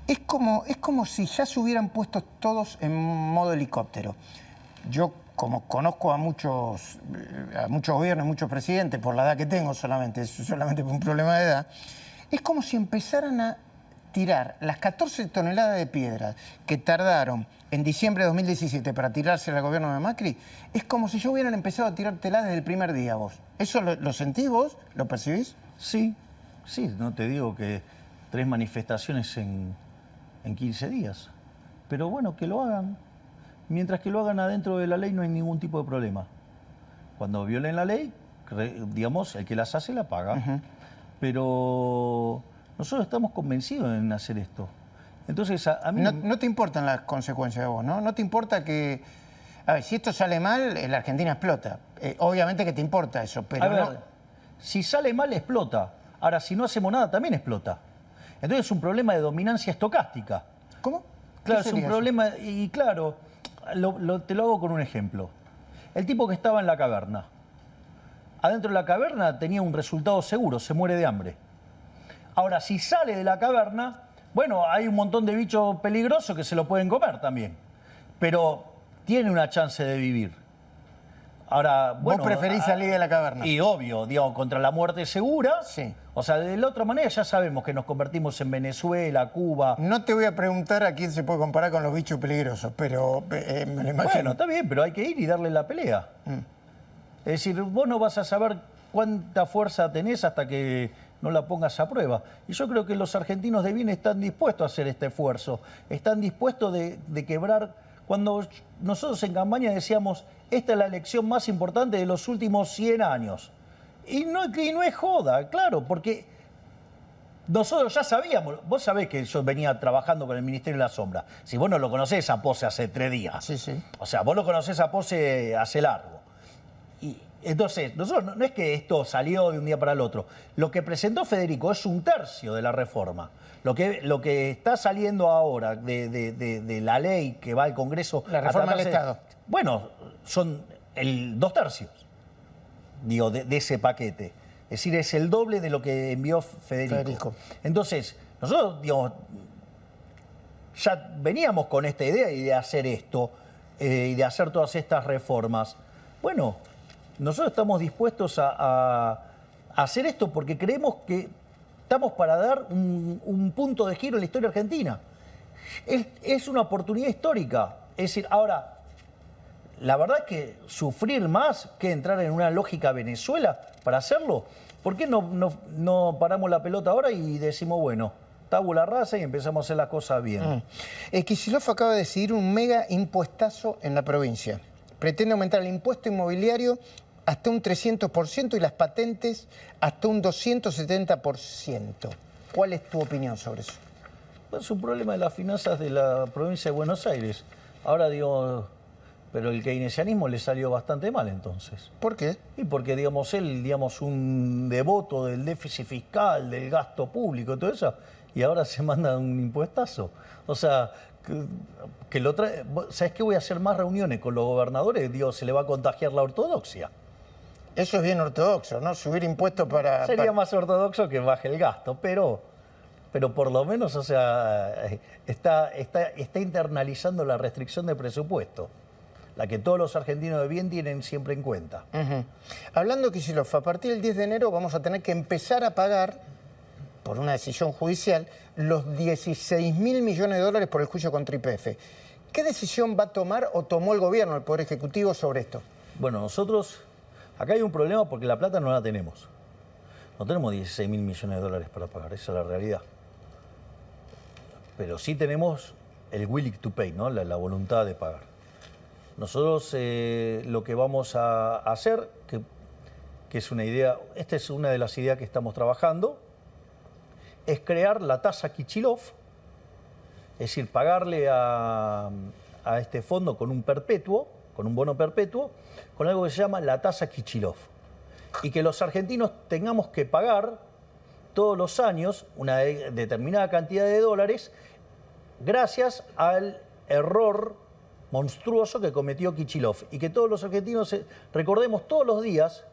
Es como si ya se hubieran puesto todos en modo helicóptero. Yo, como conozco a muchos gobiernos, muchos presidentes, por la edad que tengo solamente por un problema de edad, es como si empezaran a tirar las 14 toneladas de piedras que tardaron en diciembre de 2017 para tirarse al gobierno de Macri, es como si ya hubieran empezado a tirártelas desde el primer día vos. ¿Eso lo sentís vos? ¿Lo percibís? Sí, no te digo que 3 manifestaciones en 15 días. Pero bueno, que lo hagan. Mientras que lo hagan adentro de la ley no hay ningún tipo de problema. Cuando violen la ley, digamos, el que las hace la paga. Pero nosotros estamos convencidos en hacer esto. Entonces, a mí... No te importan las consecuencias de vos, ¿no? No te importa que... A ver, si esto sale mal, la Argentina explota. Obviamente que te importa eso, pero... A ver, si sale mal, explota. Ahora, si no hacemos nada, también explota. Entonces es un problema de dominancia estocástica. ¿Cómo? Claro, es un problema... Y claro, te lo hago con un ejemplo. El tipo que estaba en la caverna. Adentro de la caverna tenía un resultado seguro, se muere de hambre. Ahora, si sale de la caverna, bueno, hay un montón de bichos peligrosos que se lo pueden comer también. Pero tiene una chance de vivir. Ahora, bueno, ¿vos preferís salir de la caverna? Y obvio, digamos, contra la muerte segura. Sí. O sea, de la otra manera ya sabemos que nos convertimos en Venezuela, Cuba. No te voy a preguntar a quién se puede comparar con los bichos peligrosos, pero me lo imagino. Bueno, está bien, pero hay que ir y darle la pelea. Es decir, vos no vas a saber cuánta fuerza tenés hasta que no la pongas a prueba. Y yo creo que los argentinos de bien están dispuestos a hacer este esfuerzo. Están dispuestos de quebrar cuando nosotros en campaña decíamos, esta es la elección más importante de los últimos 100 años. Y no es joda, claro, porque nosotros ya sabíamos, vos sabés que yo venía trabajando con el Ministerio de la Sombra. Si vos no lo conocés a Pose hace 3 días. Sí, sí. O sea, vos lo conocés a Pose hace largo. Y entonces, nosotros no es que esto salió de un día para el otro. Lo que presentó Federico es 1/3 de la reforma. Lo que está saliendo ahora de la ley que va al Congreso... La reforma del Estado. Bueno, son 2/3, digo, de ese paquete. Es decir, es el doble de lo que envió Federico. Entonces, nosotros, digamos, ya veníamos con esta idea y de hacer esto, y de hacer todas estas reformas. Bueno, nosotros estamos dispuestos a hacer esto porque creemos que estamos para dar un punto de giro en la historia argentina. Es una oportunidad histórica. Es decir, ahora, la verdad es que sufrir más que entrar en una lógica Venezuela para hacerlo. ¿Por qué no paramos la pelota ahora y decimos, bueno, tabula rasa y empezamos a hacer las cosas bien? Kicillof acaba de decidir un mega impuestazo en la provincia. Pretende aumentar el impuesto inmobiliario hasta un 300% y las patentes hasta un 270%. ¿Cuál es tu opinión sobre eso? Es un problema de las finanzas de la provincia de Buenos Aires. Ahora digo, pero el keynesianismo le salió bastante mal entonces. ¿Por qué? Y porque, digamos, él, digamos, un devoto del déficit fiscal, del gasto público, todo eso, y ahora se manda un impuestazo. O sea, que lo trae. ¿Sabes qué? Voy a hacer más reuniones con los gobernadores, digo, se le va a contagiar la ortodoxia. Eso es bien ortodoxo, ¿no? Subir impuestos para... Sería más ortodoxo que baje el gasto, pero por lo menos, o sea, está internalizando la restricción de presupuesto, la que todos los argentinos de bien tienen siempre en cuenta. Hablando, Kicillof, a partir del 10 de enero vamos a tener que empezar a pagar, por una decisión judicial, los 16.000 millones de dólares por el juicio contra YPF. ¿Qué decisión va a tomar o tomó el gobierno, el Poder Ejecutivo, sobre esto? Bueno, nosotros, acá hay un problema porque la plata no la tenemos. No tenemos 16.000 millones de dólares para pagar, esa es la realidad. Pero sí tenemos el willing to pay, ¿no? La voluntad de pagar. Nosotros lo que vamos a hacer, que es una idea, esta es una de las ideas que estamos trabajando, es crear la tasa Kicillof, es decir, pagarle a este fondo con un perpetuo, con un bono perpetuo, con algo que se llama la tasa Kicillof. Y que los argentinos tengamos que pagar todos los años una determinada cantidad de dólares gracias al error monstruoso que cometió Kicillof. Y que todos los argentinos recordemos todos los días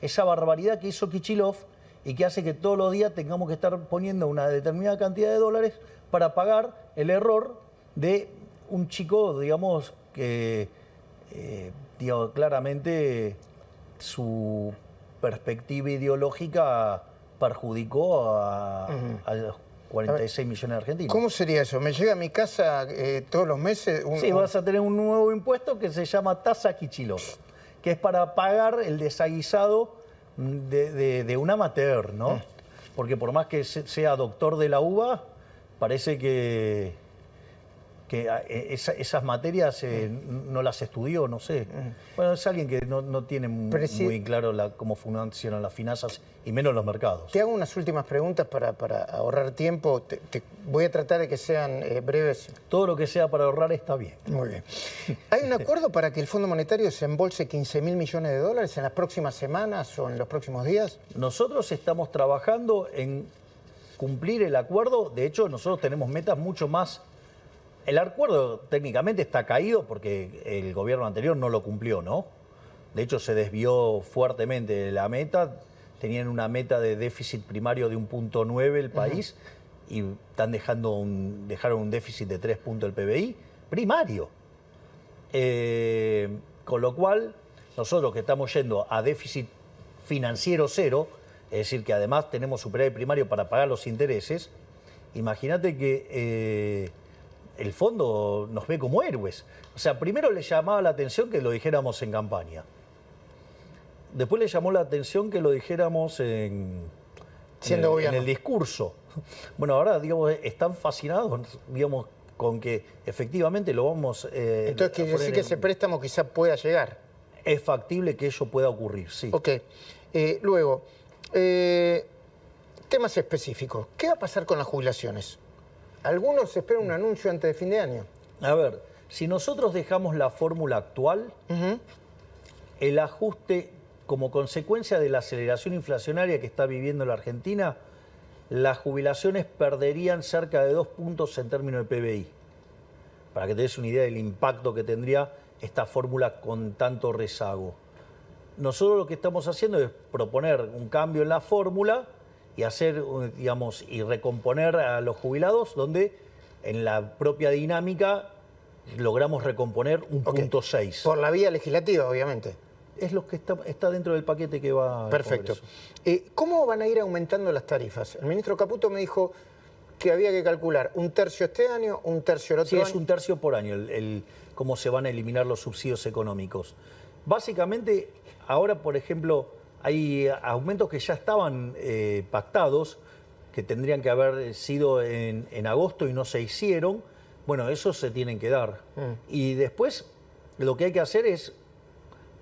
esa barbaridad que hizo Kicillof y que hace que todos los días tengamos que estar poniendo una determinada cantidad de dólares para pagar el error de un chico, digamos, que claramente su perspectiva ideológica perjudicó a los 46 millones de argentinos. ¿Cómo sería eso? ¿Me llega a mi casa todos los meses? Sí, vas a tener un nuevo impuesto que se llama tasa Kicillof, que es para pagar el desaguisado de un amateur, ¿no? Porque por más que sea doctor de la UBA, parece que esas materias no las estudió, no sé. Bueno, es alguien que no tiene muy claro cómo funcionan las finanzas y menos los mercados. Te hago unas últimas preguntas para ahorrar tiempo. Voy a tratar de que sean breves. Todo lo que sea para ahorrar está bien. Muy bien. ¿Hay un acuerdo para que el Fondo Monetario se embolse 15.000 millones de dólares en las próximas semanas o en los próximos días? Nosotros estamos trabajando en cumplir el acuerdo. De hecho, nosotros tenemos metas mucho más. El acuerdo técnicamente está caído porque el gobierno anterior no lo cumplió, ¿no? De hecho, se desvió fuertemente de la meta. Tenían una meta de déficit primario de 1.9 el país y dejaron un déficit de 3 puntos del PBI primario. Con lo cual, nosotros que estamos yendo a déficit financiero cero, es decir, que además tenemos superávit primario para pagar los intereses, imagínate que el fondo nos ve como héroes. O sea, primero le llamaba la atención que lo dijéramos en campaña. Después le llamó la atención que lo dijéramos en el discurso. Bueno, ahora, digamos, están fascinados, digamos, con que efectivamente lo vamos Entonces quiere a decir poner que ese préstamo quizá pueda llegar. es factible que ello pueda ocurrir, sí. Ok. Luego, temas específicos. ¿Qué va a pasar con las jubilaciones? Algunos esperan un anuncio antes de fin de año. A ver, si nosotros dejamos la fórmula actual, el ajuste como consecuencia de la aceleración inflacionaria que está viviendo la Argentina, las jubilaciones perderían cerca de 2 puntos en términos de PBI. Para que te des una idea del impacto que tendría esta fórmula con tanto rezago. Nosotros lo que estamos haciendo es proponer un cambio en la fórmula y hacer, digamos, y recomponer a los jubilados, donde en la propia dinámica logramos recomponer un punto 6. Por la vía legislativa, obviamente. Es lo que está dentro del paquete que va al Perfecto. Congreso. ¿Cómo van a ir aumentando las tarifas? El ministro Caputo me dijo que había que calcular 1/3 este año, 1/3 el otro Sí, año. es 1/3 por año cómo se van a eliminar los subsidios económicos. Básicamente, ahora, por ejemplo, hay aumentos que ya estaban pactados, que tendrían que haber sido en agosto y no se hicieron. Bueno, esos se tienen que dar. Y después, lo que hay que hacer es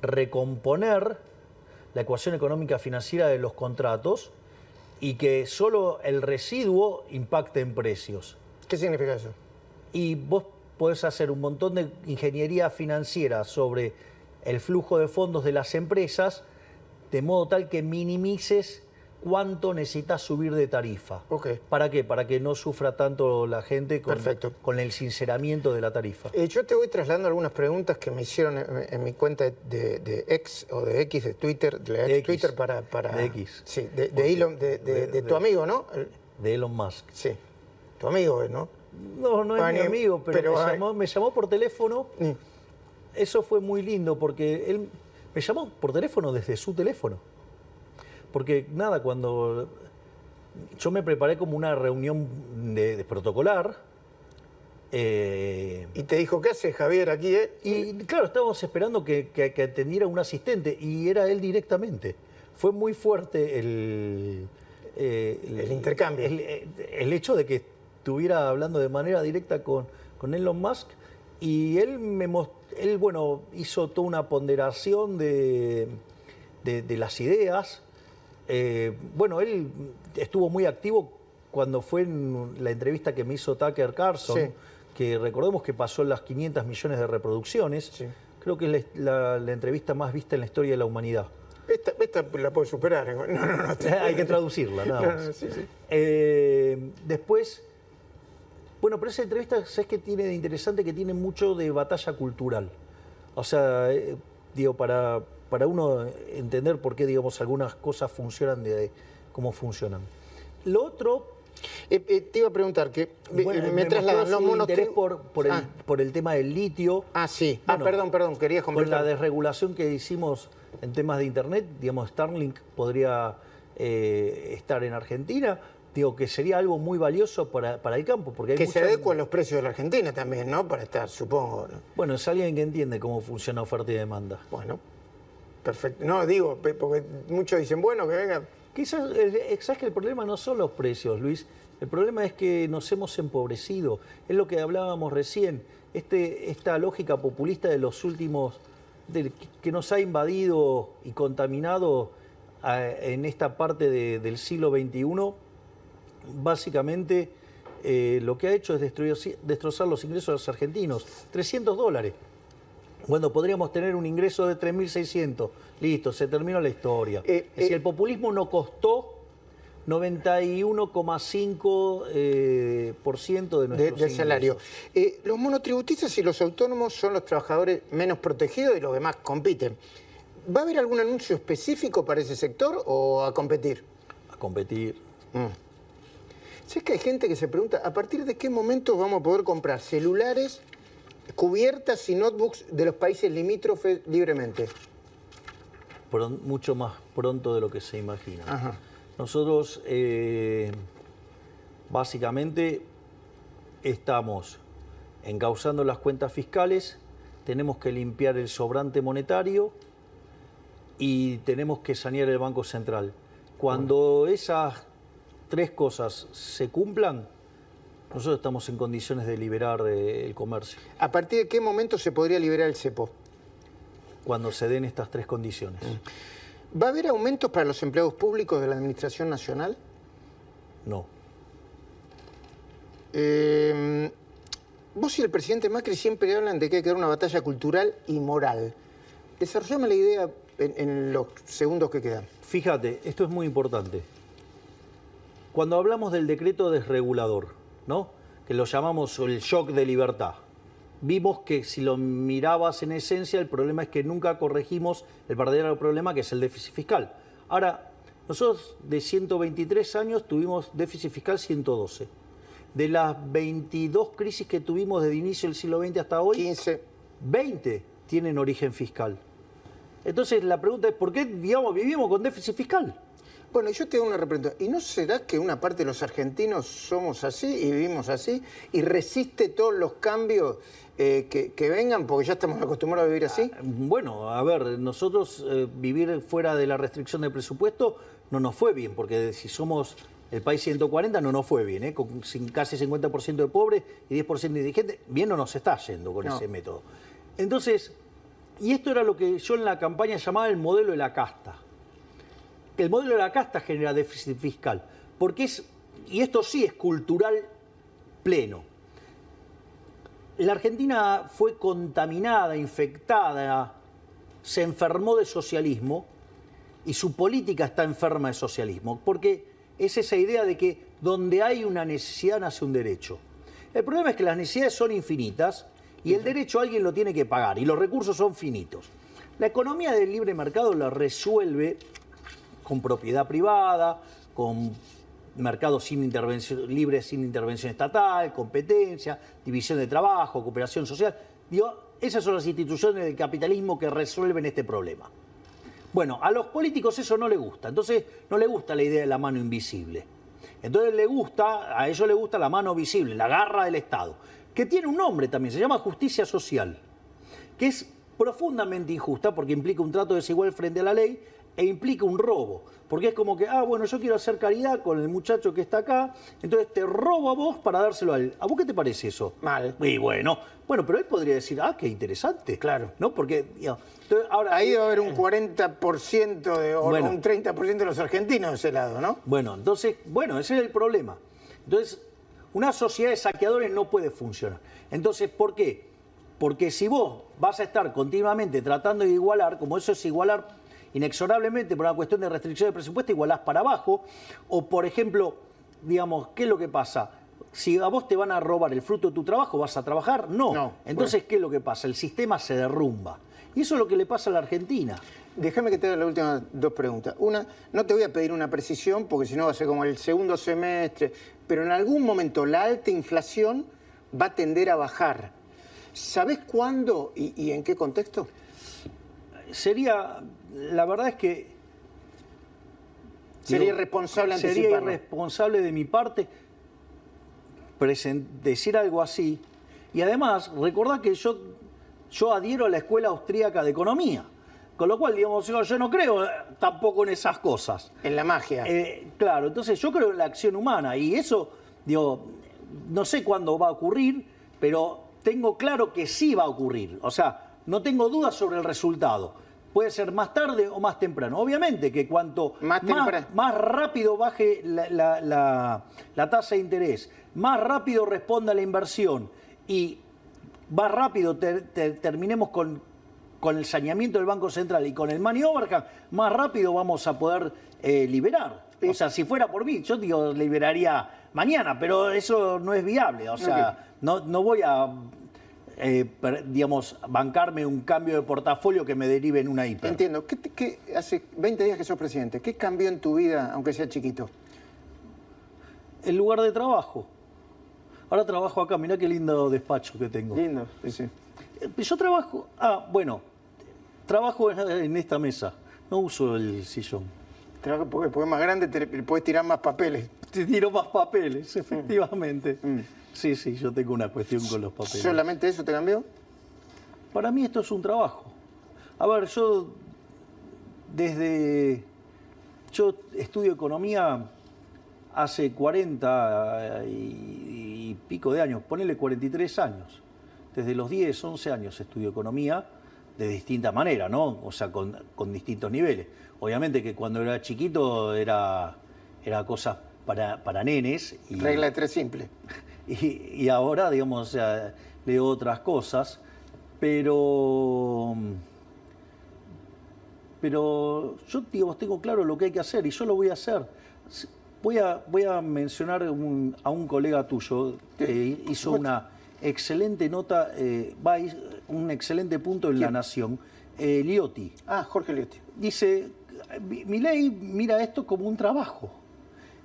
recomponer la ecuación económica financiera de los contratos y que solo el residuo impacte en precios. ¿Qué significa eso? Y vos podés hacer un montón de ingeniería financiera sobre el flujo de fondos de las empresas, de modo tal que minimices cuánto necesitas subir de tarifa. Ok. ¿Para qué? Para que no sufra tanto la gente Perfecto. con el sinceramiento de la tarifa. Yo te voy trasladando algunas preguntas que me hicieron en mi cuenta de X o de X, de Twitter, de X. Twitter para... De X. Sí, de Elon, de tu amigo, ¿no? De Elon Musk. Sí, tu amigo, ¿no? No es mi amigo, pero me llamó por teléfono. Mm. Eso fue muy lindo porque él me llamó por teléfono desde su teléfono. Porque nada, cuando yo me preparé como una reunión de protocolar. Y te dijo, ¿qué haces, Javier, aquí? Y claro, estábamos esperando que atendiera un asistente y era él directamente. Fue muy fuerte el intercambio. El hecho de que estuviera hablando de manera directa con Elon Musk y él bueno, hizo toda una ponderación de las ideas. Bueno, él estuvo muy activo cuando fue en la entrevista que me hizo Tucker Carlson, Sí. que recordemos que pasó las 500 millones de reproducciones. Sí. Creo que es la entrevista más vista en la historia de la humanidad. Esta la puedo superar. No. Hay que traducirla, nada más. Sí. Después, bueno, pero esa entrevista, ¿sabes qué tiene de interesante? Que tiene mucho de batalla cultural. O sea, digo, para uno entender por qué, digamos, algunas cosas funcionan cómo funcionan. Lo otro... te iba a preguntar, que me trasladan los monos... interés por el tema del litio. Ah, sí. Bueno, Perdón, querías con la completar. desregulación que hicimos en temas de Internet, digamos, Starlink podría estar en Argentina. Digo, que sería algo muy valioso para el campo. Porque hay Que se adecuen los precios de la Argentina también, ¿no? Para estar, supongo, ¿no? Bueno, es alguien que entiende cómo funciona oferta y demanda. Bueno, perfecto. No, digo, porque muchos dicen, bueno, que venga... Quizás, ¿sabes que el problema no son los precios, Luis? El problema es que nos hemos empobrecido. Es lo que hablábamos recién. Esta lógica populista de los últimos... que nos ha invadido y contaminado en esta parte del siglo XXI, básicamente lo que ha hecho es destrozar los ingresos de los argentinos. $300. Cuando podríamos tener un ingreso de 3.600. Listo, se terminó la historia. Es decir, el populismo no costó 91,5% de nuestros del salario. ingresos. Los monotributistas y los autónomos son los trabajadores menos protegidos y los demás compiten. ¿Va a haber algún anuncio específico para ese sector o a competir? A competir. ¿Sabes que hay gente que se pregunta, ¿a partir de qué momento vamos a poder comprar celulares, cubiertas y notebooks de los países limítrofes libremente? Mucho más pronto de lo que se imagina. Ajá. Nosotros básicamente estamos encauzando las cuentas fiscales, tenemos que limpiar el sobrante monetario y tenemos que sanear el Banco Central. Cuando esas tres cosas se cumplan, Nosotros estamos en condiciones de liberar el comercio ¿A partir de qué momento se podría liberar el cepo? cuando se den estas tres condiciones. ¿Va a haber aumentos para los empleados públicos de la Administración Nacional? No. Vos y el presidente Macri siempre hablan de que hay que dar una batalla cultural y moral. Desarrollame la idea en los segundos que quedan. Fíjate, esto es muy importante. Cuando hablamos del decreto desregulador, ¿no? Que lo llamamos el shock de libertad, vimos que si lo mirabas en esencia, el problema es que nunca corregimos el verdadero problema, que es el déficit fiscal. Ahora, nosotros de 123 años tuvimos déficit fiscal 112. De las 22 crisis que tuvimos desde el inicio del siglo XX hasta hoy, 15. 20 tienen origen fiscal. Entonces la pregunta es, ¿por qué, digamos, vivimos con déficit fiscal? Bueno, yo te hago una repregunta. ¿Y no será que una parte de los argentinos somos así y vivimos así y resiste todos los cambios que vengan porque ya estamos acostumbrados a vivir así? Bueno, a ver, nosotros vivir fuera de la restricción del presupuesto no nos fue bien, porque si somos el país 140 no nos fue bien, con casi 50% de pobres y 10% de indigentes, bien no nos está yendo con ese método. Entonces, y esto era lo que yo en la campaña llamaba el modelo de la casta. El modelo de la casta genera déficit fiscal, porque es, y esto sí es cultural pleno. La Argentina fue contaminada, infectada, se enfermó de socialismo y su política está enferma de socialismo, porque es esa idea de que donde hay una necesidad nace un derecho. El problema es que las necesidades son infinitas y el derecho alguien lo tiene que pagar y los recursos son finitos. La economía del libre mercado la resuelve con propiedad privada, con mercados sin intervención, libres sin intervención estatal, competencia, división de trabajo, cooperación social. Digo, esas son las instituciones del capitalismo que resuelven este problema. Bueno, a los políticos eso no les gusta, entonces no les gusta la idea de la mano invisible. Entonces a ellos les gusta la mano visible, la garra del Estado, que tiene un nombre también, se llama justicia social, que es profundamente injusta porque implica un trato desigual frente a la ley e implica un robo. Porque es como que, bueno, yo quiero hacer caridad con el muchacho que está acá, entonces te robo a vos para dárselo a él. ¿A vos qué te parece eso? Mal. Y bueno, pero él podría decir, qué interesante. Claro. ¿No? Porque, entonces, ahora, ahí debe haber un 40% o un 30% de los argentinos de ese lado, ¿no? Bueno, entonces, ese es el problema. Entonces, una sociedad de saqueadores no puede funcionar. Entonces, ¿por qué? Porque si vos vas a estar continuamente tratando de igualar, como eso es igualar inexorablemente por una cuestión de restricción de presupuesto, igualás para abajo, o por ejemplo, digamos, ¿qué es lo que pasa? Si a vos te van a robar el fruto de tu trabajo, ¿vas a trabajar? No. Entonces, ¿qué es lo que pasa? El sistema se derrumba. Y eso es lo que le pasa a la Argentina. Déjame que te haga las últimas dos preguntas. Una, no te voy a pedir una precisión, porque si no va a ser como el segundo semestre, pero en algún momento la alta inflación va a tender a bajar. ¿Sabés cuándo y en qué contexto? La verdad es que... Sería irresponsable anticiparlo. Sería irresponsable de mi parte decir algo así. Y además, recordá que yo adhiero a la Escuela Austríaca de Economía. Con lo cual, digamos, yo no creo tampoco en esas cosas. En la magia. Claro, entonces yo creo en la acción humana. Y eso, no sé cuándo va a ocurrir, pero tengo claro que sí va a ocurrir. O sea, no tengo dudas sobre el resultado. Puede ser más tarde o más temprano. Obviamente que cuanto más rápido baje la tasa de interés, más rápido responda la inversión y más rápido terminemos con el saneamiento del Banco Central y con el money overhang, más rápido vamos a poder liberar. O sea, si fuera por mí, yo liberaría mañana, pero eso no es viable. O sea, no voy a... bancarme un cambio de portafolio que me derive en una hiper. Entiendo. ¿Qué hace 20 días que sos presidente? ¿Qué cambió en tu vida, aunque sea chiquito? El lugar de trabajo. Ahora trabajo acá, mirá qué lindo despacho que tengo. Lindo, sí. Yo trabajo... trabajo en esta mesa. No uso el sillón. Trabajo porque es más grande, podés tirar más papeles. Te tiro más papeles, efectivamente. Sí, yo tengo una cuestión con los papeles. ¿Solamente eso te cambió? Para mí esto es un trabajo. A ver, yo estudio economía hace 40 y pico de años, ponele 43 años. Desde los 10, 11 años estudio economía de distinta manera, ¿no? O sea, con distintos niveles. Obviamente que cuando era chiquito era cosas para nenes. Y, regla de tres simple. Y ahora, digamos, o sea, leo otras cosas, pero yo, digamos, tengo claro lo que hay que hacer y yo lo voy a hacer. Voy a mencionar a un colega tuyo que hizo una excelente nota, un excelente punto en La Nación, Liotti. Ah, Jorge Liotti. Dice, Milei mira esto como un trabajo.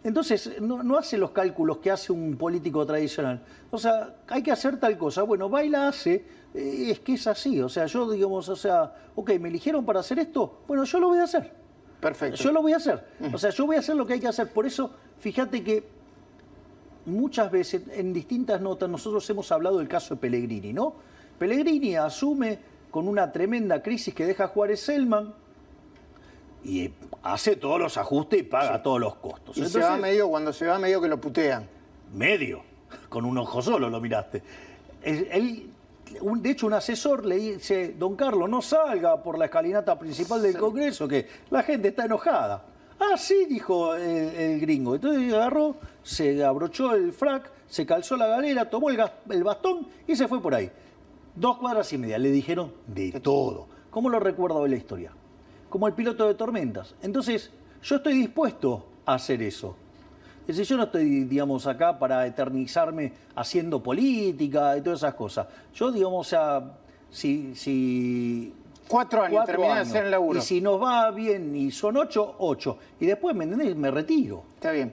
Entonces, no hace los cálculos que hace un político tradicional. O sea, hay que hacer tal cosa. Bueno, va y la hace. Es que es así. O sea, yo, digamos, o sea, ok, me eligieron para hacer esto. Bueno, yo lo voy a hacer. Perfecto. Yo lo voy a hacer. O sea, yo voy a hacer lo que hay que hacer. Por eso, fíjate que muchas veces, en distintas notas, nosotros hemos hablado del caso de Pellegrini, ¿no? Pellegrini asume con una tremenda crisis que deja Juárez-Selman y hace todos los ajustes y paga todos los costos. Y entonces, se va cuando se va medio que lo putean. medio, con un ojo solo lo miraste. Él, de hecho, un asesor le dice, don Carlos, no salga por la escalinata principal del Congreso, que la gente está enojada. Ah, sí, dijo el gringo. Entonces agarró, se abrochó el frac, se calzó la galera, tomó el bastón y se fue por ahí. 2 cuadras y media. Le dijeron de todo. ¿Cómo lo recuerdo de la historia? Como el piloto de tormentas. Entonces, yo estoy dispuesto a hacer eso. Es decir, yo no estoy, digamos, acá para eternizarme haciendo política y todas esas cosas. Yo, digamos, o sea, si 4 años, terminé de hacer el laburo. Y si nos va bien y son 8, 8. Y después, ¿me entendés? Me retiro. Está bien.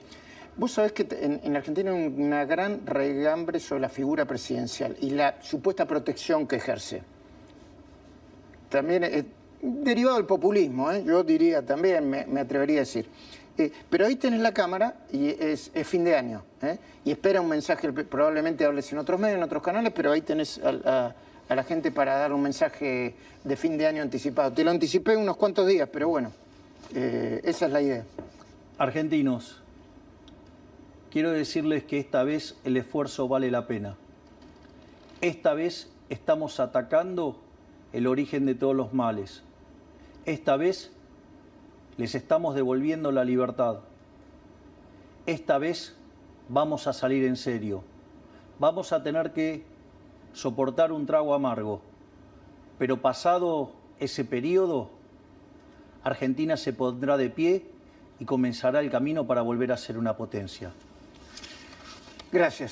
Vos sabés que en Argentina hay una gran regambre sobre la figura presidencial y la supuesta protección que ejerce. También es derivado del populismo, ¿eh? Yo diría también, me atrevería a decir. Pero ahí tenés la cámara y es fin de año, ¿eh? Y espera un mensaje, probablemente hables en otros medios, en otros canales, pero ahí tenés a la gente para dar un mensaje de fin de año anticipado. Te lo anticipé unos cuantos días, pero bueno, esa es la idea. Argentinos, quiero decirles que esta vez el esfuerzo vale la pena. Esta vez estamos atacando el origen de todos los males. Esta vez les estamos devolviendo la libertad. Esta vez vamos a salir en serio. Vamos a tener que soportar un trago amargo. Pero pasado ese periodo, Argentina se pondrá de pie y comenzará el camino para volver a ser una potencia. Gracias.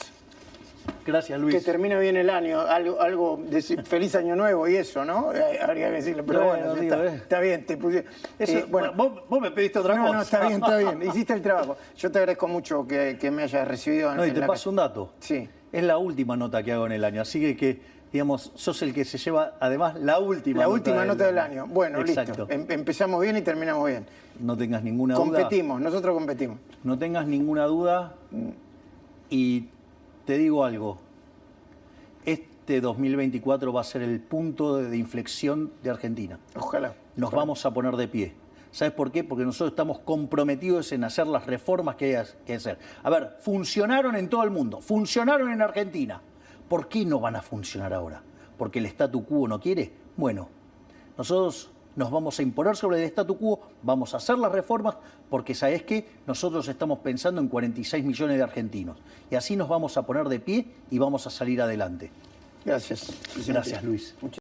Gracias, Luis. Que termine bien el año, algo de feliz año nuevo y eso, ¿no? Habría que decirle, pero bueno, digo, está bien, te puse. Bueno, vos me pediste otra cosa. No, está bien, hiciste el trabajo. Yo te agradezco mucho que me hayas recibido. No, y te paso un dato. Sí. Es la última nota que hago en el año, así que digamos, sos el que se lleva, además, la última nota del año. Bueno, exacto. Listo. Empezamos bien y terminamos bien. No tengas ninguna duda. Nosotros competimos. No tengas ninguna duda y te digo algo. Este 2024 va a ser el punto de inflexión de Argentina. Ojalá. Nos vamos a poner de pie. ¿Sabes por qué? Porque nosotros estamos comprometidos en hacer las reformas que hay que hacer. A ver, funcionaron en todo el mundo, funcionaron en Argentina. ¿Por qué no van a funcionar ahora? ¿Porque el statu quo no quiere? Bueno, nosotros nos vamos a imponer sobre el statu quo, vamos a hacer las reformas, porque ¿sabés qué? Nosotros estamos pensando en 46 millones de argentinos. Y así nos vamos a poner de pie y vamos a salir adelante. Gracias. Gracias, Luis.